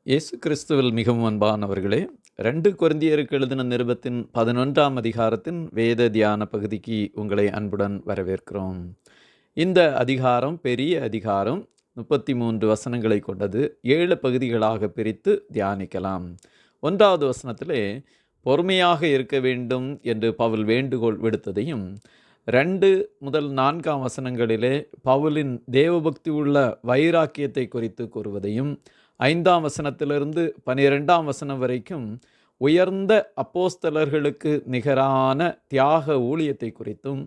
இயேசு கிறிஸ்துவில் மிகவும் அன்பானவர்களே, 2 கொரிந்தியருக்கு எழுதின நிருபத்தின் 11ஆம் அதிகாரத்தின் வேத தியான பகுதிக்கு உங்களை அன்புடன் வரவேற்கிறோம். இந்த அதிகாரம் பெரிய அதிகாரம், 33 வசனங்களை கொண்டது. 7 பகுதிகளாக பிரித்து தியானிக்கலாம். 1வது வசனத்திலே பொறுமையாக இருக்க வேண்டும் என்று பவுல் வேண்டுகோள் விடுத்ததையும், 2 முதல் 4ஆம் வசனங்களிலே பவுலின் தேவபக்தி உள்ள வைராக்கியத்தை குறித்து கூறுவதையும், 5ஆம் வசனத்திலிருந்து 12ஆம் வசனம் வரைக்கும் உயர்ந்த அப்போஸ்தலர்களுக்கு நிகரான தியாக ஊழியத்தை குறித்தும்,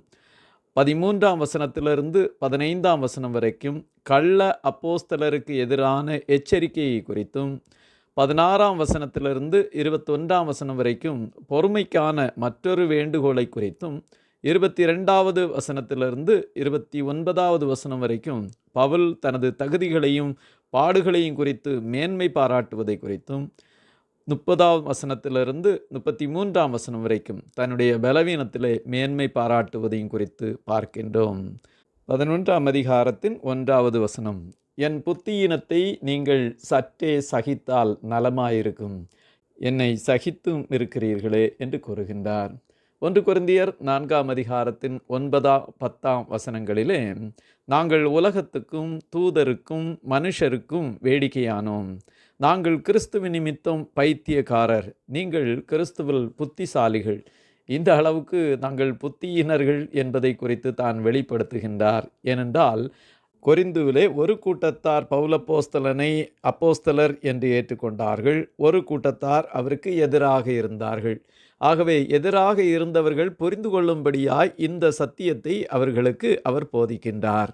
13ஆம் வசனத்திலிருந்து 15ஆம் வசனம் வரைக்கும் கள்ள அப்போஸ்தலருக்கு எதிரான எச்சரிக்கையை குறித்தும், 16ஆம் வசனத்திலிருந்து 21ஆம் வசனம் வரைக்கும் பொறுமைக்கான மற்றொரு வேண்டுகோளை குறித்தும், 22வது வசனத்திலிருந்து 29வது வசனம் வரைக்கும் பவுல் தனது தகுதிகளையும் பாடுகளையும் குறித்து மேன்மை பாராட்டுவதை குறித்தும், 30ஆம் வசனத்திலிருந்து 33ஆம் வசனம் வரைக்கும் தன்னுடைய பலவீனத்திலே மேன்மை பாராட்டுவதையும் குறித்து பார்க்கின்றோம். 11ஆம் அதிகாரத்தின் 1வது வசனம், என் புத்தியினத்தை நீங்கள் சற்றே சகித்தால் நலமாயிருக்கும், என்னை சகித்தும் இருக்கிறீர்களே என்று கூறுகின்றார். 1 கொரிந்தியர் 4ஆம் அதிகாரத்தின் 9, 10ஆம் வசனங்களிலே, நாங்கள் உலகத்துக்கும் தூதருக்கும் மனுஷருக்கும் வேடிக்கையானோம், நாங்கள் கிறிஸ்துவின் நிமித்தம் பைத்தியக்காரர், நீங்கள் கிறிஸ்துவில் புத்திசாலிகள். இந்த அளவுக்கு நாங்கள் புத்தியினர்கள் என்பதை குறித்து தான் வெளிப்படுத்துகின்றார். ஏனென்றால் கொரிந்துவிலே ஒரு கூட்டத்தார் பவுலப்போஸ்தலனை அப்போஸ்தலர் என்று ஏற்றுக்கொண்டார்கள், ஒரு கூட்டத்தார் அவருக்கு எதிராக இருந்தார்கள். ஆகவே எதிராக இருந்தவர்கள் புரிந்து கொள்ளும்படியாய் இந்த சத்தியத்தை அவர்களுக்கு அவர் போதிக்கின்றார்.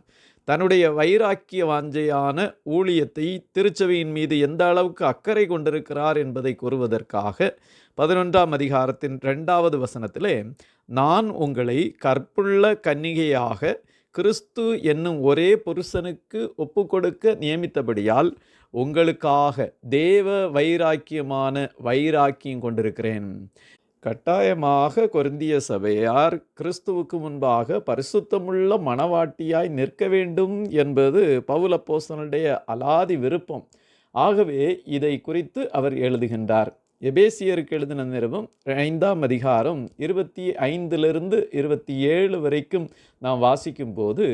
தன்னுடைய வைராக்கிய வாஞ்சையான ஊழியத்தை, திருச்சபையின் மீது எந்த அளவுக்கு அக்கறை கொண்டிருக்கிறார் என்பதை கூறுவதற்காக 11ஆம் அதிகாரத்தின் 2வது வசனத்திலே, நான் உங்களை கற்புள்ள கன்னிகையாக கிறிஸ்து என்னும் ஒரே புருஷனுக்கு ஒப்புக்கொடுக்க நியமித்தபடியால் உங்களுக்காக தேவ வைராக்கியம் கொண்டிருக்கிறேன். கட்டாயமாக கொரிந்திய சபையார் கிறிஸ்துவுக்கு முன்பாக பரிசுத்தமுள்ள மணவாட்டியாய் நிற்க வேண்டும் என்பது பவுல் அப்போஸ்தலனுடைய அலாதி விருப்பம். ஆகவே இதை குறித்து அவர் எழுதுகின்றார். எபேசியருக்கு எழுதின நிருபம் 5ஆம் அதிகாரம் 25லிருந்து 27 வரைக்கும் நாம் வாசிக்கும்போது,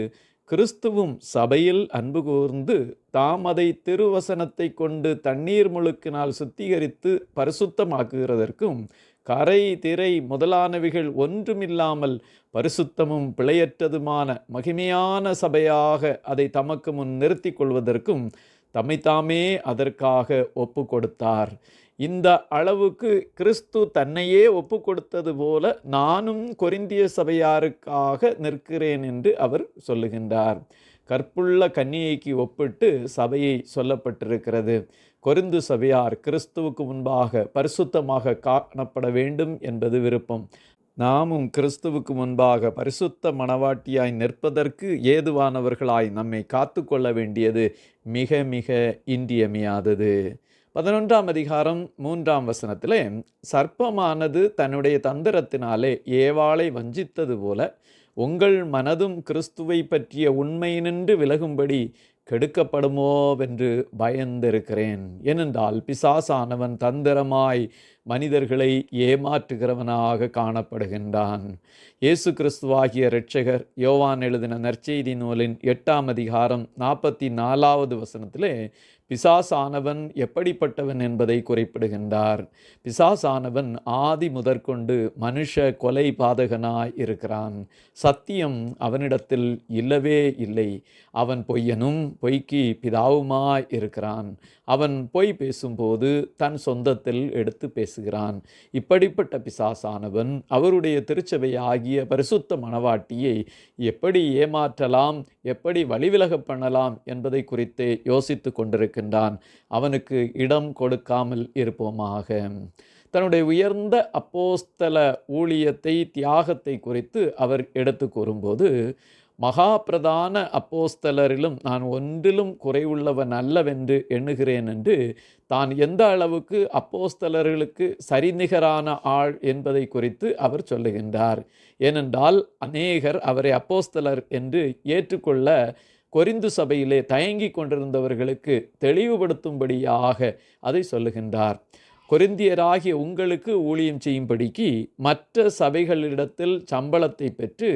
கிறிஸ்துவும் சபையில் அன்பு கூர்ந்து தாம் அதை திருவசனத்தை கொண்டு தண்ணீர் முழுக்கினால் சுத்திகரித்து பரிசுத்தமாக்குகிறதற்கும், கரை திரை முதலானவைகள் ஒன்றுமில்லாமல் பரிசுத்தமும் பிழையற்றதுமான மகிமையான சபையாக அதை தமக்கு முன் நிறுத்தி கொள்வதற்கும் தம்மைத்தாமே அதற்காக ஒப்பு கொடுத்தார். இந்த அளவுக்கு கிறிஸ்து தன்னையே ஒப்பு கொடுத்தது போல நானும் கொரிந்திய சபையாருக்காக நிற்கிறேன் என்று அவர் சொல்லுகின்றார். கற்புள்ள கன்னிகைக்கு ஒப்பிட்டு சபையை சொல்லப்பட்டிருக்கிறது. கொரிந்து சபையார் கிறிஸ்துவுக்கு முன்பாக பரிசுத்தமாக காணப்பட வேண்டும் என்பது விருப்பம். நாமும் கிறிஸ்துவுக்கு முன்பாக பரிசுத்த மணவாட்டியாய் நிற்பதற்கு ஏதுவானவர்களாய் நம்மை காத்து கொள்ள வேண்டியது மிக மிக இன்றியமையாதது. 11ஆம் அதிகாரம் 3ஆம் வசனத்திலே, சர்ப்பமானது தன்னுடைய தந்திரத்தினாலே ஏவாளை வஞ்சித்தது போல உங்கள் மனதும் கிறிஸ்துவை பற்றிய உண்மையினின்று விலகும்படி கெடுக்கப்படுமோவென்று பயந்திருக்கிறேன். ஏனென்றால் பிசாசானவன் தந்திரமாய் மனிதர்களை ஏமாற்றுகிறவனாக காணப்படுகின்றான். இயேசு கிறிஸ்துவாகிய இரட்சகர் யோவான் எழுதின நற்செய்தி நூலின் 8ஆம் அதிகாரம் 44வது வசனத்திலே பிசாசானவன் எப்படிப்பட்டவன் என்பதை குறிப்பிடுகின்றார். பிசாசானவன் ஆதி முதற்கொண்டு மனுஷ கொலை பாதகனாய் இருக்கிறான். சத்தியம் அவனிடத்தில் இல்லவே இல்லை. அவன் பொய்யனும் பொய்க்கு பிதாவுமாய் இருக்கிறான். அவன் பொய் பேசும்போது தன் சொந்தத்தில் எடுத்து பேசுகிறான். இப்படிப்பட்ட பிசாசானவன் அவருடைய திருச்சபை ஆகிய பரிசுத்த மணவாட்டியை எப்படி ஏமாற்றலாம், எப்படி வழிவிலக பண்ணலாம் என்பதை குறித்து யோசித்து கொண்டிருக்கின்றான். அவனுக்கு இடம் கொடுக்காமல் இருப்போமாக. தன்னுடைய உயர்ந்த அப்போஸ்தல ஊழியத்தை, தியாகத்தை குறித்து அவர் எடுத்து கூறும்போது, மகா பிரதான அப்போஸ்தலரிலும் நான் ஒன்றிலும் குறைவுள்ளவன் அல்லவென்று எண்ணுகிறேன் என்று தான் எந்த அளவுக்கு அப்போஸ்தலர்களுக்கு சரிநிகரான ஆள் என்பதை குறித்து அவர் சொல்லுகின்றார். ஏனென்றால் அநேகர் அவரை அப்போஸ்தலர் என்று ஏற்றுக்கொள்ள கொரிந்து சபையிலே தயங்கி கொண்டிருந்தவர்களுக்கு தெளிவுபடுத்தும்படியாக அதை சொல்லுகின்றார். கொரிந்தியராகிய உங்களுக்கு ஊழியம் செய்யும்படிக்கு மற்ற சபைகளிடத்தில் சம்பளத்தை பெற்று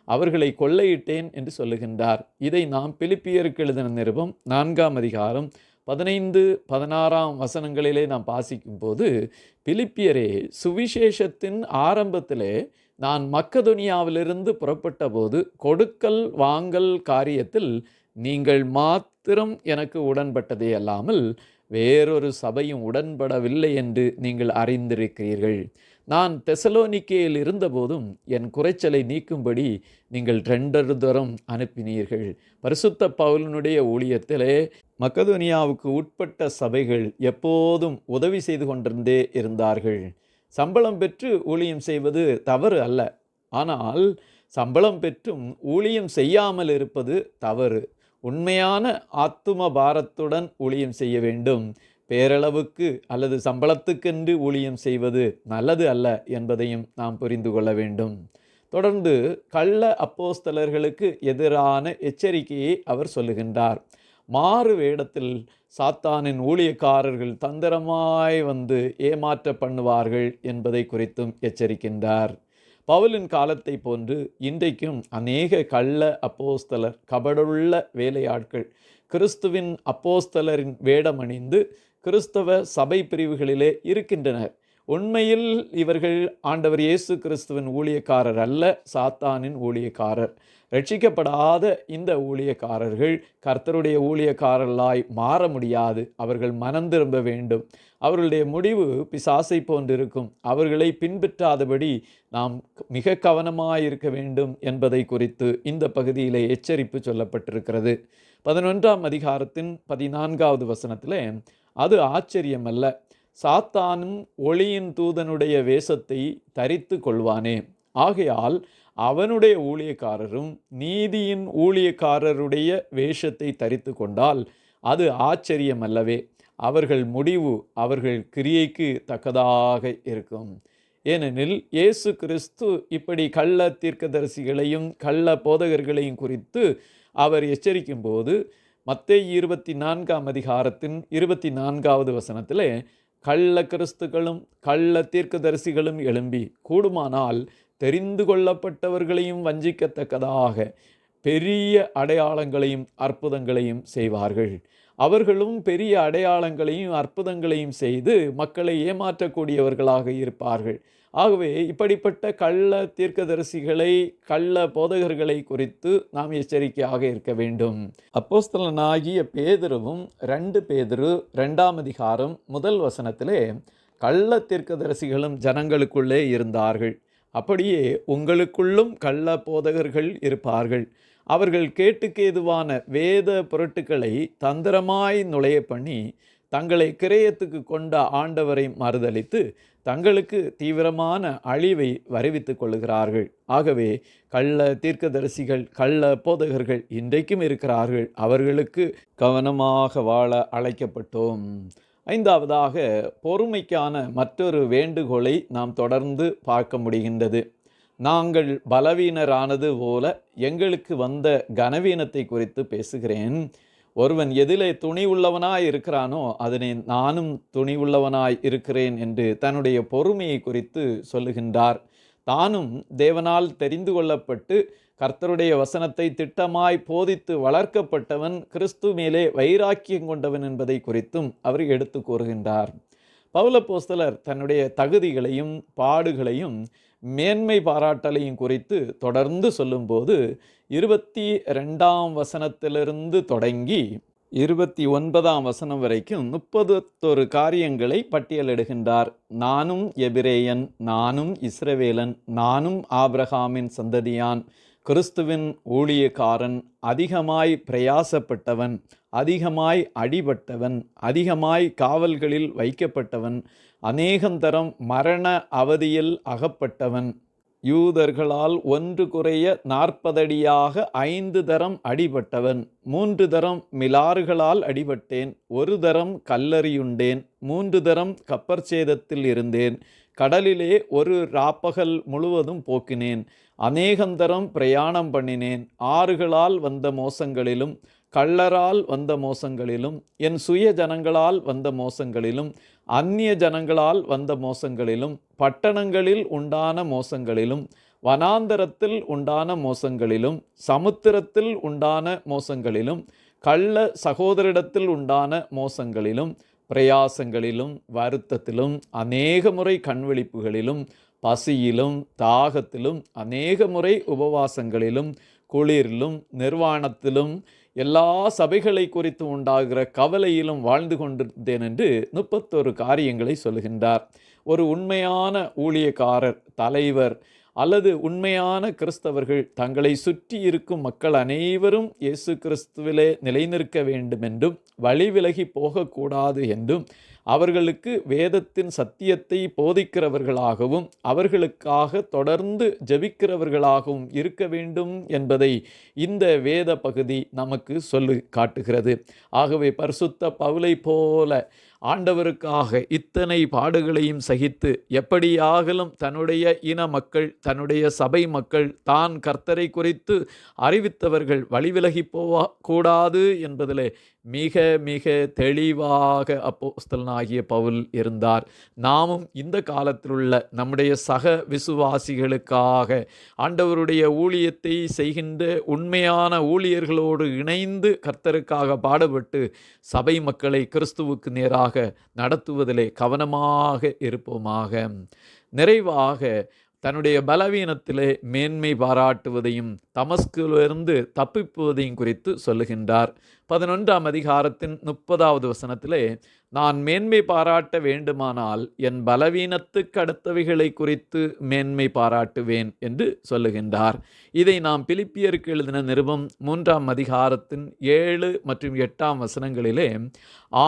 அவர்களை கொள்ளையிட்டேன் என்று சொல்லுகின்றார். இதை நாம் பிலிப்பியருக்கு எழுதின நிருபம் 4ஆம் அதிகாரம் 15-16 வசனங்களிலே நாம் வாசிக்கும் போது, பிலிப்பியரே, சுவிசேஷத்தின் ஆரம்பத்திலே நான் மக்கதோனியாவிலிருந்து புறப்பட்ட போது கொடுக்கல் வாங்கல் காரியத்தில் நீங்கள் மாத்திரம் எனக்கு உடன்பட்டதே அல்லாமல் வேறொரு சபையும் உடன்படவில்லை என்று நீங்கள் அறிந்திருக்கிறீர்கள். நான் தெசலோனிக்கேயில் இருந்தபோதும் என் குறைச்சலை நீக்கும்படி நீங்கள் 2 தரம் அனுப்பினீர்கள். பரிசுத்த பவுலினுடைய ஊழியத்திலே மக்கதோனியாவுக்கு உட்பட்ட சபைகள் எப்போதும் உதவி செய்து கொண்டிருந்தே இருந்தார்கள். சம்பளம் பெற்று ஊழியம் செய்வது தவறு அல்ல. ஆனால் சம்பளம் பெற்றும் ஊழியம் செய்யாமல் இருப்பது தவறு. உண்மையான ஆத்தும பாரத்துடன் ஊழியம் செய்ய வேண்டும். பேரளவுக்கு அல்லது சம்பளத்துக்கென்று ஊழியம் செய்வது நல்லது அல்ல என்பதையும் நாம் புரிந்து கொள்ள வேண்டும். தொடர்ந்து கள்ள அப்போஸ்தலர்களுக்கு எதிரான எச்சரிக்கையை அவர் சொல்லுகின்றார். மாறு வேடத்தில் சாத்தானின் ஊழியக்காரர்கள் தந்திரமாய் வந்து ஏமாற்ற பண்ணுவார்கள் என்பதை குறித்தும் எச்சரிக்கின்றார். பவுலின் காலத்தை போன்று இன்றைக்கும் அநேக கள்ள அப்போஸ்தலர், கபடுள்ள வேலையாட்கள் கிறிஸ்துவின் அப்போஸ்தலரின் வேடமணிந்து கிறிஸ்தவ சபை பிரிவுகளிலே இருக்கின்றனர். உண்மையில் இவர்கள் ஆண்டவர் இயேசு கிறிஸ்துவின் ஊழியக்காரர் அல்ல, சாத்தானின் ஊழியக்காரர். ரட்சிக்கப்படாத இந்த ஊழியக்காரர்கள் கர்த்தருடைய ஊழியக்காரர்களாய் மாற முடியாது. அவர்கள் மனம் திரும்ப வேண்டும். அவர்களுடைய முடிவு பிசாசை போன்றிருக்கும். அவர்களை பின்பற்றாதபடி நாம் மிக கவனமாயிருக்க வேண்டும் என்பதை குறித்து இந்த பகுதியிலே எச்சரிப்பு சொல்லப்பட்டிருக்கிறது. 11ஆம் அதிகாரத்தின் 14வது வசனத்திலே, அது ஆச்சரியமல்ல, சாத்தானும் ஒளியின் தூதனுடைய வேஷத்தை தரித்து கொள்வானே, ஆகையால் அவனுடைய ஊழியக்காரரும் நீதியின் ஊழியக்காரருடைய வேஷத்தை தரித்து கொண்டால் அது ஆச்சரியமல்லவே. அவர்கள் முடிவு அவர்கள் கிரியைக்கு தக்கதாக இருக்கும். ஏனெனில் இயேசு கிறிஸ்து இப்படி கள்ள தீர்க்கதரிசிகளையும் கள்ள போதகர்களையும் குறித்து அவர் எச்சரிக்கும் போது மத்தேயு 24ஆம் அதிகாரத்தின் 24வது வசனத்திலே, கள்ள கிறிஸ்துகளும் கள்ள தீர்க்கதரிசிகளும் எழும்பி கூடுமானால் தெரிந்து கொள்ளப்பட்டவர்களையும் வஞ்சிக்கத்தக்கதாக பெரிய அடையாளங்களையும் அற்புதங்களையும் செய்வார்கள். அவர்களும் பெரிய அடையாளங்களையும் அற்புதங்களையும் செய்து மக்களை ஏமாற்றக்கூடியவர்களாக இருப்பார்கள். ஆகவே இப்படிப்பட்ட கள்ள தீர்க்கதரிசிகளை, கள்ள போதகர்களை குறித்து நாம் எச்சரிக்கையாக இருக்க வேண்டும். அப்போஸ்தலனாகிய பேதுருவும் 2 பேதுரு 2ஆம் அதிகாரம் 1 வசனத்திலே, கள்ள தீர்க்கதரிசிகளும் ஜனங்களுக்குள்ளே இருந்தார்கள், அப்படியே உங்களுக்குள்ளும் கள்ள போதகர்கள் இருப்பார்கள். அவர்கள் கேட்டுக்கேதுவான வேத பொருட்களை தந்திரமாய் நுழைய பண்ணி தங்களை கிரயத்துக்கு கொண்ட ஆண்டவரை மறுதலித்து தங்களுக்கு தீவிரமான அழிவை வருவித்துக் கொள்ளுகிறார்கள். ஆகவே கள்ள தீர்க்கதரிசிகள், கள்ள போதகர்கள் இன்றைக்கும் இருக்கிறார்கள். அவர்களுக்கு கவனமாக வாழ அழைக்கப்பட்டோம். 5வதாக, பொறுமைக்கான மற்றொரு வேண்டுகோளை நாம் தொடர்ந்து பார்க்க முடிகின்றது. நாங்கள் பலவீனரானது போல எங்களுக்கு வந்த கனவீனத்தை குறித்து பேசுகிறேன். ஒருவன் எதிலே துணி உள்ளவனாய் இருக்கிறானோ அதனை நானும் துணி உள்ளவனாய் இருக்கிறேன் என்று தன்னுடைய பொறுமையை குறித்து சொல்லுகின்றார். தானும் தேவனால் தெரிந்து கொள்ளப்பட்டு கர்த்தருடைய வசனத்தை திட்டமாய் போதித்து வளர்க்கப்பட்டவன், கிறிஸ்து மேலே வைராக்கியம் கொண்டவன் என்பதை குறித்தும் அவர் எடுத்து கூறுகின்றார். பவுலப்போஸ்தலர் தன்னுடைய தகுதிகளையும் பாடுகளையும் மேன்மை பாராட்டலையும் குறித்து தொடர்ந்து சொல்லும்போது 22ஆம் வசனத்திலிருந்து தொடங்கி 29ஆம் வசனம் வரைக்கும் 31 காரியங்களை பட்டியலிடுகின்றார். நானும் எபிரேயன், நானும் இஸ்ரவேலன், நானும் ஆபிரகாமின் சந்ததியான், கிறிஸ்துவின் ஊழியக்காரன், அதிகமாய் பிரயாசப்பட்டவன், அதிகமாய் அடிபட்டவன், அதிகமாய் காவல்களில் வைக்கப்பட்டவன், அநேகந்தரம் மரண அவதியில் அகப்பட்டவன், யூதர்களால் 1 குறைய 40 அடியாக 5 தரம் அடிபட்டவன். 3 தரம் மிலாறுகளால் அடிபட்டேன். 1 தரம் கல்லறியுண்டேன். 3 தரம் கப்பற்சேதத்தில் இருந்தேன். கடலிலே ஒரு ராப்பகல் முழுவதும் போக்கினேன். அநேகந்தரம் பிரயாணம் பண்ணினேன். ஆறுகளால் வந்த மோசங்களிலும் கள்ளரால் வந்த மோசங்களிலும் என் சுய ஜனங்களால் வந்த மோசங்களிலும் அந்நிய ஜனங்களால் வந்த மோசங்களிலும் பட்டணங்களில் உண்டான மோசங்களிலும் வனாந்தரத்தில் உண்டான மோசங்களிலும் சமுத்திரத்தில் உண்டான மோசங்களிலும் கள்ள சகோதரிடத்தில் உண்டான மோசங்களிலும் பிரயாசங்களிலும் வருத்தத்திலும் அநேக முறை கண்விழிப்புகளிலும் பசியிலும் தாகத்திலும் அநேக முறை உபவாசங்களிலும் குளிரிலும் நிர்வாணத்திலும் எல்லா சபைகளை குறித்து உண்டாகிற கவலையிலும் வாழ்ந்து கொண்டிருந்தேன் என்று 31 காரியங்களை சொல்லுகின்றார். ஒரு உண்மையான ஊழியக்காரர், தலைவர் அல்லது உண்மையான கிறிஸ்தவர்கள் தங்களை சுற்றி இருக்கும் மக்கள் அனைவரும் இயேசு கிறிஸ்துவிலே நிலைநிற்க வேண்டும் என்றும் வழி விலகி போகக்கூடாது என்றும் அவர்களுக்கு வேதத்தின் சத்தியத்தை போதிக்கிறவர்களாகவும் அவர்களுக்காக தொடர்ந்து ஜெபிக்கிறவர்களாகவும் இருக்க வேண்டும் என்பதை இந்த வேத பகுதி நமக்கு சொல்லி காட்டுகிறது. ஆகவே பரிசுத்த பவுலை போல ஆண்டவருக்காக இத்தனை பாடுகளையும் சகித்து எப்படியாகலும் தன்னுடைய இன மக்கள், தன்னுடைய சபை மக்கள், தான் கர்த்தரை குறித்து அறிவித்தவர்கள் வழிவிலகி போகக்கூடாது என்பதிலே மிக மிக தெளிவாக அப்போஸ்தலனாகிய பவுல் இருந்தார். நாமும் இந்த காலத்தில் உள்ள நம்முடைய சக விசுவாசிகளுக்காக ஆண்டவருடைய ஊழியத்தை செய்கின்ற உண்மையான ஊழியர்களோடு இணைந்து கர்த்தருக்காக பாடுபட்டு சபை மக்களை கிறிஸ்துவுக்கு நேராக நடத்துவதிலே கவனமாக இருப்போமாக. நிறைவாக தன்னுடைய பலவீனத்திலே மேன்மை பாராட்டுவதையும் தமஸ்குவிலிருந்து தப்பிப்புவதையும் குறித்து சொல்லுகின்றார். 11ஆம் அதிகாரத்தின் 30வது வசனத்திலே, நான் மேன்மை பாராட்ட வேண்டுமானால் என் பலவீனத்துக்கு அடுத்தவைகளை குறித்து மேன்மை பாராட்டுவேன் என்று சொல்லுகின்றார். இதை நாம் பிலிப்பியருக்கு எழுதின நிருபம் 3ஆம் அதிகாரத்தின் 7 மற்றும் 8ஆம் வசனங்களிலே,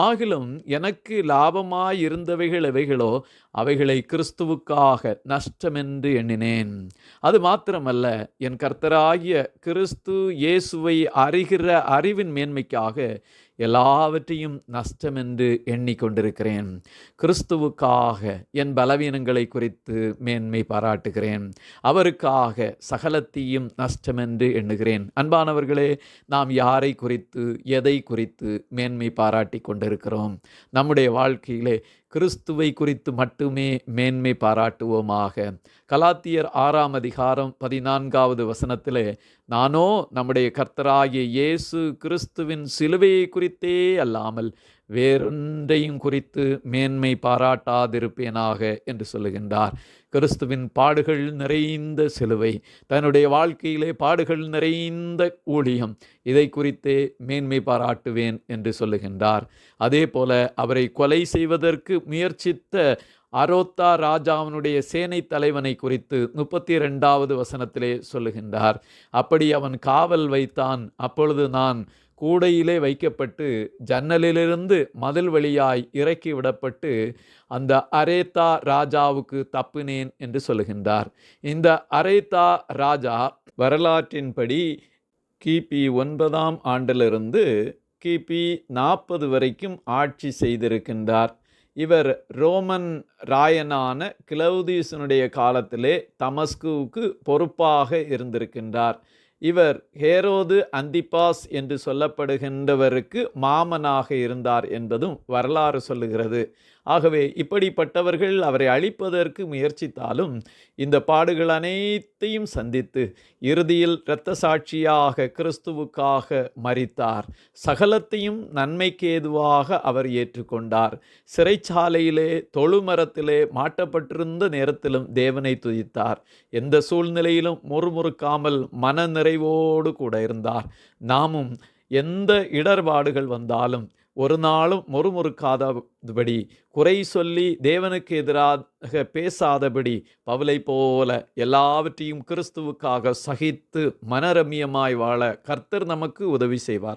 ஆகிலும் எனக்கு லாபமாயிருந்தவைகள் எவைகளோ அவைகளை கிறிஸ்துவுக்காக நஷ்டமென்று எண்ணினேன். அது மாத்திரமல்ல, என் கர்த்தராகிய கிறிஸ்து இயேசுவை அறிகிற அறிவின் மேன்மைக்காக எல்லாவற்றையும் நஷ்டமென்று எண்ணிக்கொண்டிருக்கிறேன். கிறிஸ்துவுக்காக என் பலவீனங்களை குறித்து மேன்மை பாராட்டுகிறேன். அவருக்காக சகலத்தையும் நஷ்டமென்று எண்ணுகிறேன். அன்பானவர்களே, நாம் யாரை குறித்து எதை குறித்து மேன்மை பாராட்டி கொண்டிருக்கிறோம்? நம்முடைய வாழ்க்கையிலே கிறிஸ்துவை குறித்து மட்டுமே மேன்மை பாராட்டுவோமாக. கலாத்தியர் 6ஆம் அதிகாரம் 14வது வசனத்திலே, நானோ நம்முடைய கர்த்தராகிய இயேசு கிறிஸ்துவின் சிலுவையை குறித்தே அல்லாமல் வேறொன்றையும் குறித்து மேன்மை பாராட்டாதிருப்பேனாக என்று சொல்லுகின்றார். கிறிஸ்துவின் பாடுகள் நிறைந்த சிலுவை, தன்னுடைய வாழ்க்கையிலே பாடுகள் நிறைந்த ஊழியம், இதை குறித்தே மேன்மை பாராட்டுவேன் என்று சொல்லுகின்றார். அதே போல அவரை கொலை செய்வதற்கு முயற்சித்த அரோத்தா ராஜாவினுடைய சேனை தலைவனை குறித்து 32வது வசனத்திலே சொல்லுகின்றார். அப்படி அவன் காவல் வைத்தான். அப்பொழுது நான் கூடையிலே வைக்கப்பட்டு ஜன்னலிலிருந்து மதில் வழியாய் இறக்கி விடப்பட்டு அந்த அரேத்தா ராஜாவுக்கு தப்பினேன் என்று சொல்லுகின்றார். இந்த அரேத்தா ராஜா வரலாற்றின்படி கிபி 9ஆம் ஆண்டிலிருந்து கிபி 40 வரைக்கும் ஆட்சி செய்திருக்கின்றார். இவர் ரோமன் ராயனான கிளவுதியஸனுடைய காலத்திலே தமஸ்குவுக்கு பொறுப்பாக இருந்திருக்கின்றார். இவர் ஹேரோது அந்திபாஸ் என்று சொல்லப்படுகின்றவருக்கு மாமனாக இருந்தார் என்பதும் வரலாறு சொல்லுகிறது. ஆகவே இப்படிப்பட்டவர்கள் அவரை அழிப்பதற்கு முயற்சித்தாலும் இந்த பாடுகள் அனைத்தையும் சந்தித்து இறுதியில் இரத்த சாட்சியாக கிறிஸ்துவுக்காக மரித்தார். சகலத்தையும் நன்மைக்கு ஏதுவாக அவர் ஏற்றுக்கொண்டார். சிறைச்சாலையிலே தொழுமரத்திலே மாட்டப்பட்டிருந்த நேரத்திலும் தேவனை துதித்தார். எந்த சூழ்நிலையிலும் முறுமுறுக்காமல் மன நிறைவோடு கூட இருந்தார். நாமும் எந்த இடர்பாடுகள் வந்தாலும் ஒரு நாளும் முறுமுறுக்காதபடி, குறை சொல்லி தேவனுக்கு எதிராக பேசாதபடி பவுலை போல எல்லாவற்றையும் கிறிஸ்துவுக்காக சகித்து மனரம்யமாய் வாழ கர்த்தர் நமக்கு உதவி செய்வார்.